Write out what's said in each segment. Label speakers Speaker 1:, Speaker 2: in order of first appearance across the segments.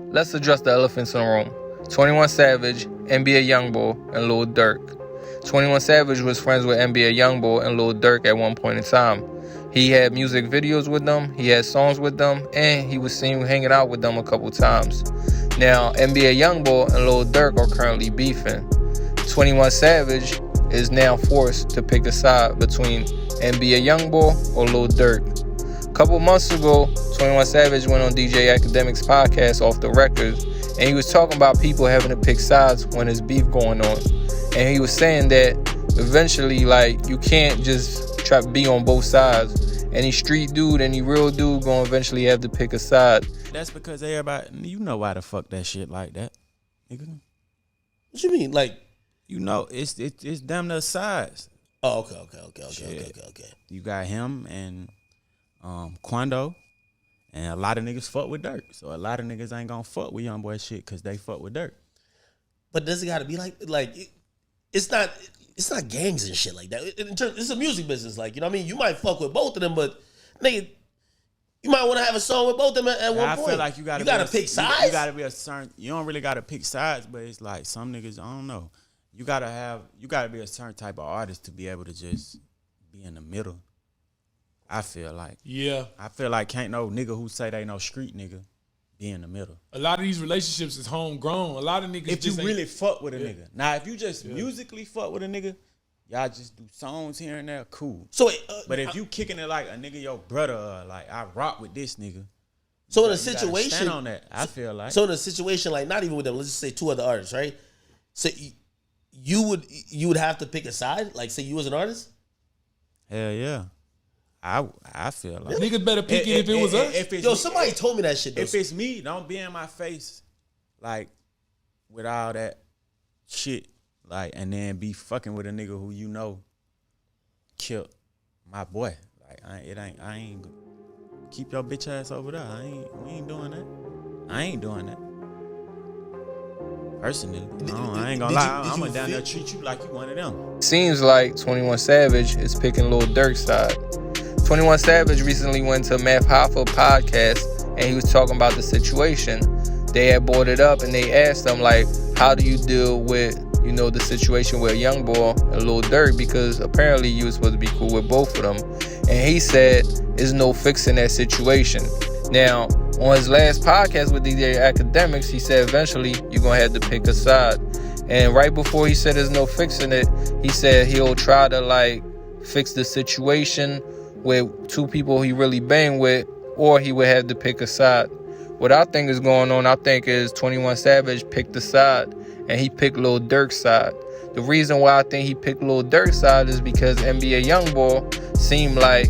Speaker 1: let's address the elephants in the room. 21 Savage, NBA Youngboy, and Lil Durk. 21 Savage was friends with NBA Youngboy and Lil Durk at one point in time. He had music videos with them, he had songs with them, and he was seen hanging out with them a couple times. Now, NBA Youngboy and Lil Durk are currently beefing. 21 Savage is now forced to pick a side between NBA Youngboy or Lil Durk. A couple months ago, 21 Savage went on DJ Academic's podcast Off the Record, and he was talking about people having to pick sides when there's beef going on. And he was saying that eventually, like, you can't just try to be on both sides. Any street dude, any real dude gonna eventually have to pick a side.
Speaker 2: That's because everybody, you know why the fuck that shit like that, nigga.
Speaker 3: What you mean? Like,
Speaker 2: you know, it's damn near sides.
Speaker 3: Oh, okay.
Speaker 2: You got him and Quando, and a lot of niggas fuck with Durk. So a lot of niggas ain't gonna fuck with Youngboy shit because they fuck with Durk.
Speaker 3: But does it gotta be like it's not gangs and shit like that. It's a music business, like, you know what I mean? You might fuck with both of them, but nigga, you might want to have a song with both of them at one point.
Speaker 2: I feel like you gotta
Speaker 3: pick sides.
Speaker 2: You gotta be a certain. You don't really gotta pick sides, but it's like some niggas. I don't know. You gotta be a certain type of artist to be able to just be in the middle. I feel like.
Speaker 4: Yeah.
Speaker 2: I feel like can't no nigga who say they no street nigga be in the middle.
Speaker 4: A lot of these relationships is homegrown. A lot of niggas
Speaker 2: if
Speaker 4: just
Speaker 2: you really fuck with a nigga. Now, if you just musically fuck with a nigga, y'all just do songs here and there, cool.
Speaker 3: So,
Speaker 2: but if you kicking it like a nigga your brother, like I rock with this nigga.
Speaker 3: So in a situation,
Speaker 2: stand on that. I feel like.
Speaker 3: So in a situation like not even with them, let's just say two other artists, right? So you would have to pick a side, like say you as an artist.
Speaker 2: Hell yeah. I feel like
Speaker 4: niggas better pick it if it was us.
Speaker 3: Somebody told me that shit though.
Speaker 2: If it's me, don't be in my face like with all that shit, like, and then be fucking with a nigga who you know killed my boy. Like I ain't keep your bitch ass over there. We ain't doing that. I ain't doing that. Personally, I ain't gonna lie. I'm gonna down there treat you like you one of them.
Speaker 1: Seems like 21 Savage is picking Lil Durk's side. 21 Savage recently went to Math Hoffa podcast and he was talking about the situation. They had brought it up and they asked him, like, how do you deal with, you know, the situation with Youngboy and Lil Durk, because apparently you were supposed to be cool with both of them. And he said, there's no fixing that situation. Now, on his last podcast with DJ Academics, he said eventually you're going to have to pick a side. And right before he said there's no fixing it, he said he'll try to, like, fix the situation with two people he really bang with, or he would have to pick a side. What I think is going on, I think is 21 Savage picked the side, and he picked Lil Durk's side. The reason why I think he picked Lil Durk's side is because NBA Youngboy seemed like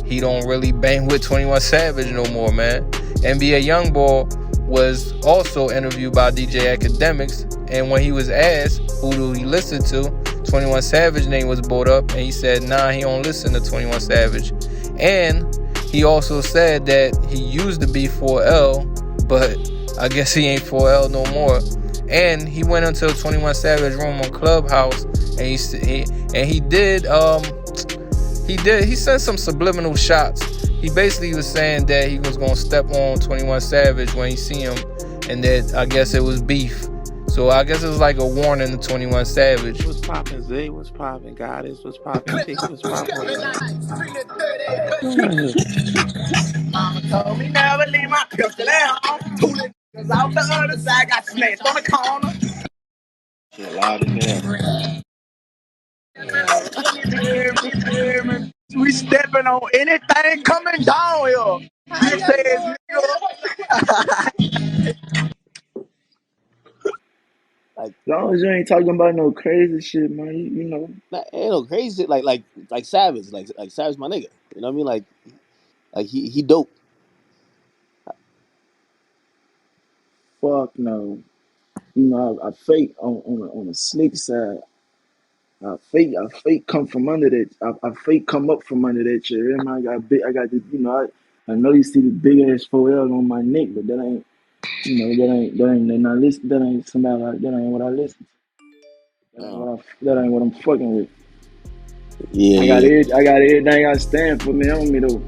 Speaker 1: he don't really bang with 21 Savage no more, man. NBA Youngboy was also interviewed by DJ Academics, and when he was asked who do he listen to, 21 Savage name was brought up, and he said, nah, he don't listen to 21 Savage. And he also said that he used to be 4L, but I guess he ain't 4L no more. And he went into a 21 Savage room on Clubhouse, and he sent some subliminal shots. He basically was saying that he was gonna step on 21 Savage when he see him, and that I guess it was beef. So I guess it was like a warning to 21 Savage.
Speaker 5: What's poppin', Zay? What's poppin', Goddess? What's poppin', Tick? What's poppin'?
Speaker 6: Mama told me never leave my pistol at home. 2 niggas out the other side got smashed on the corner.
Speaker 5: Shit loud as hell.
Speaker 6: We stepping on anything coming down here. This ass nigga.
Speaker 5: Like, as long as you ain't talking about no crazy shit, man, you know.
Speaker 7: Ain't no crazy shit like Savage, like Savage, my nigga. You know what I mean? Like he dope.
Speaker 5: Fuck no. You know, I fake on a sneak side. I fake come from under that. I fake come up from under that shit. I got the, you know, I know you see the big ass 4L on my neck, but that ain't, you know, that ain't somebody like, that ain't what I listen to. That ain't what I'm fucking with.
Speaker 7: Yeah,
Speaker 5: I got everything I stand for, man, on me though.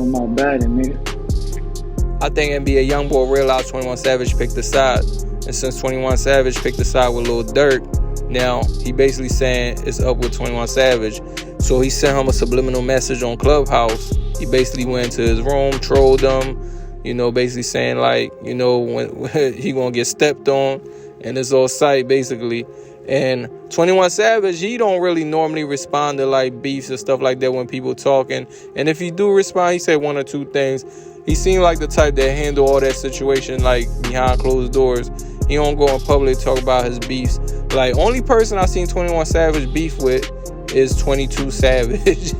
Speaker 5: On my body, nigga.
Speaker 1: I think NBA Youngboy realized 21 Savage picked the side. And since 21 Savage picked the side with Lil Durk, now he basically saying it's up with 21 Savage. So he sent him a subliminal message on Clubhouse. He basically went into his room, trolled him, basically saying like, when he gonna get stepped on, and it's all sight basically. And 21 Savage, he don't really normally respond to like beefs and stuff like that when people talking. And if he do respond, he say one or two things. He seemed like the type that handle all that situation like behind closed doors. He don't go in public talk about his beefs. Like, only person I seen 21 Savage beef with is 22 Savage.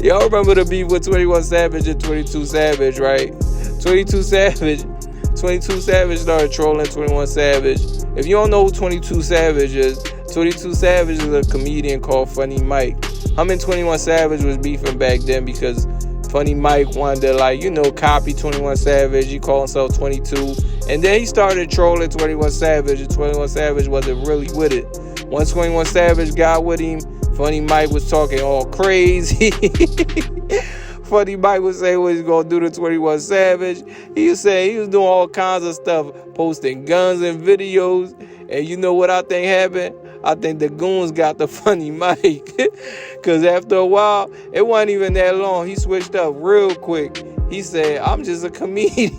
Speaker 1: Y'all remember the beef with 21 Savage and 22 Savage, right? 22 Savage started trolling 21 Savage. If you don't know who 22 Savage is, 22 Savage is a comedian called Funny Mike. Him and 21 Savage was beefing back then because Funny Mike wanted to copy 21 Savage. He called himself 22. And then he started trolling 21 Savage, and 21 Savage wasn't really with it. Once 21 Savage got with him, Funny Mike was talking all crazy. Funny Mike was saying what he's gonna do to 21 Savage. He was saying he was doing all kinds of stuff, posting guns and videos. And you know what I think happened? I think the goons got the Funny Mike. Because after a while, it wasn't even that long. He switched up real quick. He said, I'm just a comedian.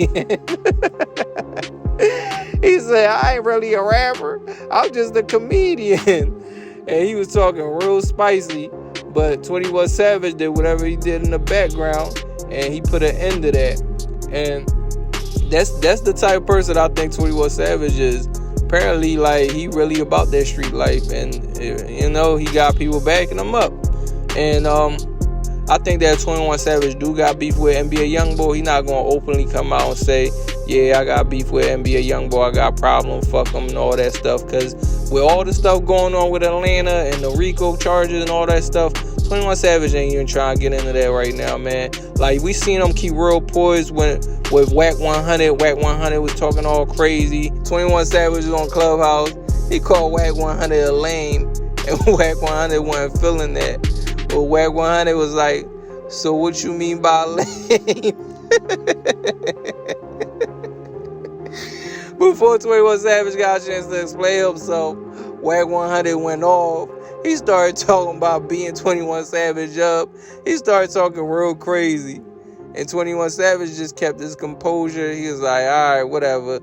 Speaker 1: He said, I ain't really a rapper. I'm just a comedian. And he was talking real spicy. But 21 Savage did whatever he did in the background, and he put an end to that. And that's the type of person I think 21 Savage is. Apparently, he really about that street life, and he got people backing him up. And I think that 21 Savage do got beef with NBA Youngboy. He not gonna openly come out and say, yeah, I got beef with NBA Youngboy, I got problems, fuck him and all that stuff. Because with all the stuff going on with Atlanta and the RICO charges and all that stuff, 21 Savage ain't even trying to get into that right now, man. Like, we seen him keep real poised with Whack 100. Whack 100 was talking all crazy. 21 Savage was on Clubhouse. He called Whack 100 a lame, and Whack 100 wasn't feeling that. But Whack 100 was like, so what you mean by lame? Before 21 Savage got a chance to explain himself, Whack 100 went off. He started talking about beating 21 Savage up. He started talking real crazy. And 21 Savage just kept his composure. He was like, all right, whatever.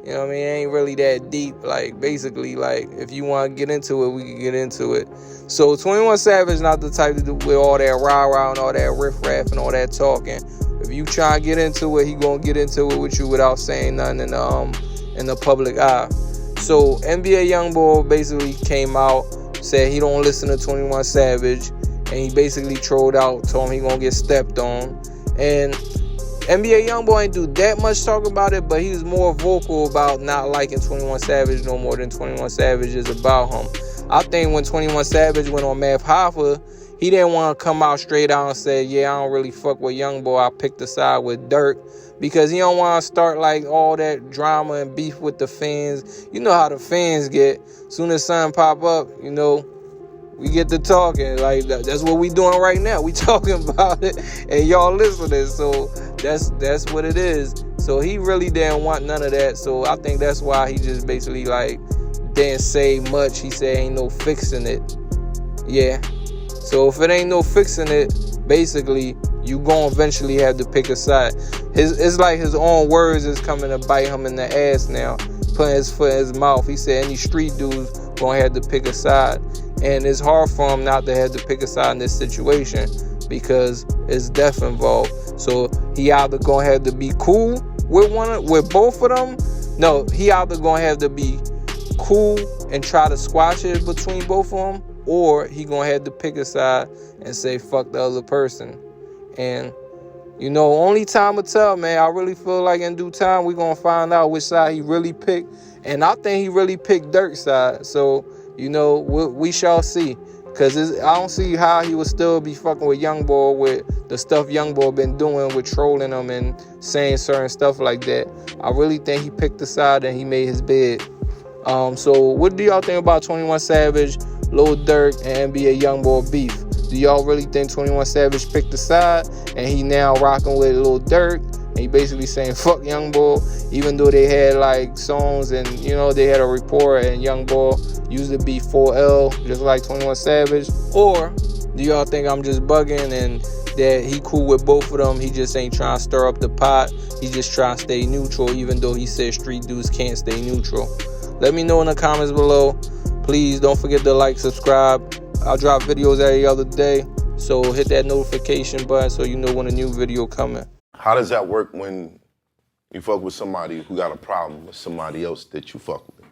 Speaker 1: You know what I mean? It ain't really that deep. Basically, if you want to get into it, we can get into it. So 21 Savage not the type to do with all that rah-rah and all that riff-raff and all that talking. If you try to get into it, he gonna get into it with you without saying nothing in the public eye. So NBA Youngboy basically came out, said he don't listen to 21 Savage, and he basically trolled out, told him he gonna get stepped on. And NBA Youngboy ain't do that much talking about it, but he was more vocal about not liking 21 Savage no more than 21 Savage is about him. I think when 21 Savage went on Math Hoffa, he didn't want to come out straight out and say, yeah, I don't really fuck with Youngboy, I picked a side with Durk. Because he don't want to start all that drama and beef with the fans. You know how the fans get. Soon as something pop up, we get to talking. That's what we doing right now. We talking about it, and y'all listening. So that's what it is. So he really didn't want none of that. So I think that's why he just basically didn't say much. He said ain't no fixing it. Yeah. So if it ain't no fixing it, basically you gonna eventually have to pick a side. It's like his own words is coming to bite him in the ass now, putting his foot in his mouth. He said any street dudes gonna have to pick a side. And it's hard for him not to have to pick a side in this situation because it's death involved. So he either gonna have to be cool with both of them. No, he either gonna have to be cool and try to squash it between both of them, or he gonna have to pick a side and say fuck the other person. And only time will tell, man. I really feel like in due time we gonna find out which side he really picked. And I think he really picked Durk's side. So we shall see. Because I don't see how he would still be fucking with Youngboy with the stuff Youngboy been doing with trolling him and saying certain stuff like that. I really think he picked the side and he made his bed. So what do y'all think about 21 Savage, Lil Durk, and NBA Youngboy beef? Do y'all really think 21 Savage picked the side and he now rocking with Lil Durk? And he basically saying fuck Youngboy, even though they had like songs and you know they had a rapport and Youngboy used to be 4L just like 21 Savage? Or do y'all think I'm just bugging and that he cool with both of them? He just ain't trying to stir up the pot. He just trying to stay neutral, even though he said street dudes can't stay neutral. Let me know in the comments below. Please don't forget to like, subscribe. I'll drop videos every other day, so hit that notification button so you know when a new video coming.
Speaker 8: How does that work when you fuck with somebody who got a problem with somebody else that you fuck with?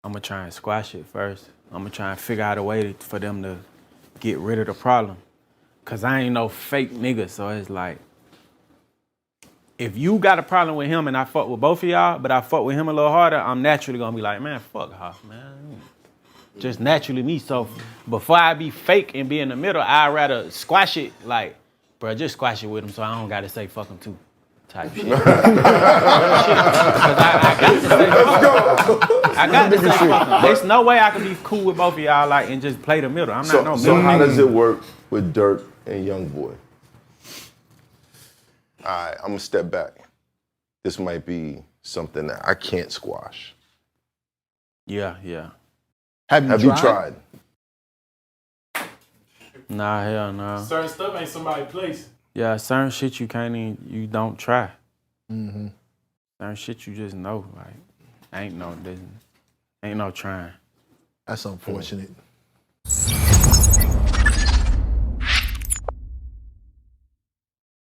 Speaker 2: I'm gonna try and squash it first. I'm gonna try and figure out a way for them to get rid of the problem. Cause I ain't no fake nigga, so it's like, if you got a problem with him and I fuck with both of y'all, but I fuck with him a little harder, I'm naturally gonna be like, man, fuck her, man. Just naturally me. So before I be fake and be in the middle, I'd rather squash it like, bro, just squash it with him so I don't gotta say fuck him too. Type shit. Cause I got to say fuck him. I got to say fuck him. There's no way I can be cool with both of y'all like and just play the middle. I'm not no middle.
Speaker 8: So how does it work with Durk and Youngboy? All right, I'm gonna step back. This might be something that I can't squash.
Speaker 2: Yeah.
Speaker 8: Have you tried?
Speaker 2: Nah, hell no.
Speaker 4: Certain stuff ain't somebody's place.
Speaker 2: Yeah, certain shit you can't even, you don't try.
Speaker 9: Mm-hmm.
Speaker 2: Certain shit you just know, like, ain't no trying.
Speaker 9: That's unfortunate.